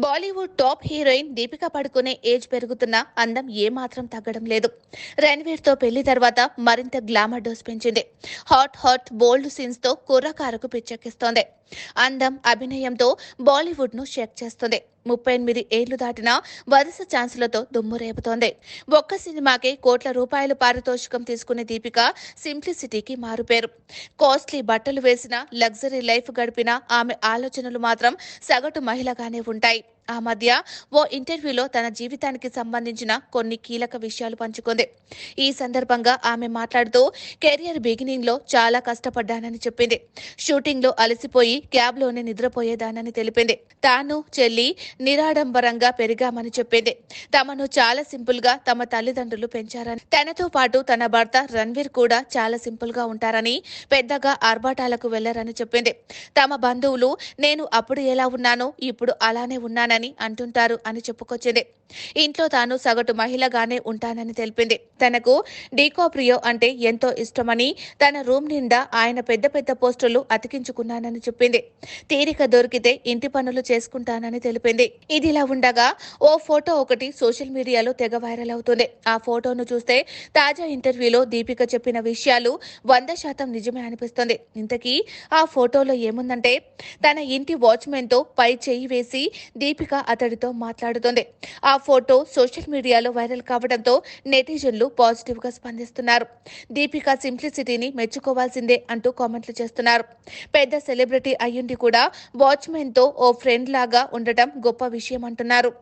Bollywood top heroine Deepika పడుకునే age పెరుగుతున్నా అందం ఏమాత్రం తగ్గడం లేదు. రణ్వీర్ తో పెళ్లి తర్వాత మరింత గ్లామర్ డోస్ పెంచింది. హాట్ బోల్డ్ సీన్స్ తో కుర్రకారకు పిచ్చెక్కిస్తోంది. అందం, అభినయంతో బాలీవుడ్ ను షేక్ చేస్తుంది. 38 ఏళ్లు దాటినా వరుస ఛాన్సులతో దుమ్ము రేపుతోంది. ఒక్క సినిమాకే కోట్ల రూపాయలు పారితోషికం తీసుకునే దీపిక సింప్లిసిటీకి మారుపేరు. కాస్ట్లీ బట్టలు వేసిన, లగ్జరీ లైఫ్ గడిపిన ఆమె ఆలోచనలు మాత్రం సగటు మహిళగానే ఉంటాయి. ఆ మధ్య ఓ ఇంటర్వ్యూలో తన జీవితానికి సంబంధించిన కొన్ని కీలక విషయాలు పంచుకుంది. ఈ సందర్భంగా ఆమె మాట్లాడుతూ కెరియర్ బిగినింగ్ లో చాలా కష్టపడ్డానని చెప్పింది. షూటింగ్ లో అలసిపోయి క్యాబ్ లోనే నిద్రపోయేదానని తెలిపింది. తాను, చెల్లి నిరాడంబరంగా పెరిగామని చెప్పింది. తమను చాలా సింపుల్ గా తమ తల్లిదండ్రులు పెంచారని, తనతో పాటు తన భర్త రణ్వీర్ కూడా చాలా సింపుల్ గా ఉంటారని, పెద్దగా ఆర్భాటాలకు వెళ్లరని చెప్పింది. తమ బంధువులు నేను అప్పుడు ఎలా ఉన్నానో ఇప్పుడు అలానే ఉన్నానని అంటుంటారు అని చెప్పుకొచ్చింది. ఇంట్లో తాను సగటు మహిళగానే ఉంటానని తెలిపింది. తనకు డీకాప్రియో అంటే ఎంతో ఇష్టమని, తన రూమ్ నిండా ఆయన పెద్ద పెద్ద పోస్టర్లు అతికించుకున్నానని చెప్పింది. తీరిక దొరికితే ఇంటి పనులు చేసుకుంటానని తెలిపింది. ఇదిలా ఉండగా ఓ ఫోటో ఒకటి సోషల్ మీడియాలో తెగ వైరల్ అవుతుంది. ఆ ఫోటోను చూస్తే తాజా ఇంటర్వ్యూలో దీపిక చెప్పిన విషయాలు 100% నిజమే అనిపిస్తుంది. ఇంతకీ ఆ ఫోటోలో ఏముందంటే, తన ఇంటి వాచ్మెన్ తో పై చేయి వేసి దీపిక అతడితో మాట్లాడుతోంది. ఆ ఫోటో సోషల్ మీడియాలో వైరల్ కావడంతో నెటిజన్లు పాజిటివ్ గా స్పందిస్తున్నారు. దీపిక సింప్లిసిటీని మెచ్చుకోవాల్సిందే అంటూ కామెంట్లు చేస్తున్నారు. పెద్ద సెలబ్రిటీ అయ్యుండి కూడా వాచ్మెన్ తో ఓ ఫ్రెండ్ లాగా ఉండటం గొప్ప విషయం అంటున్నారు.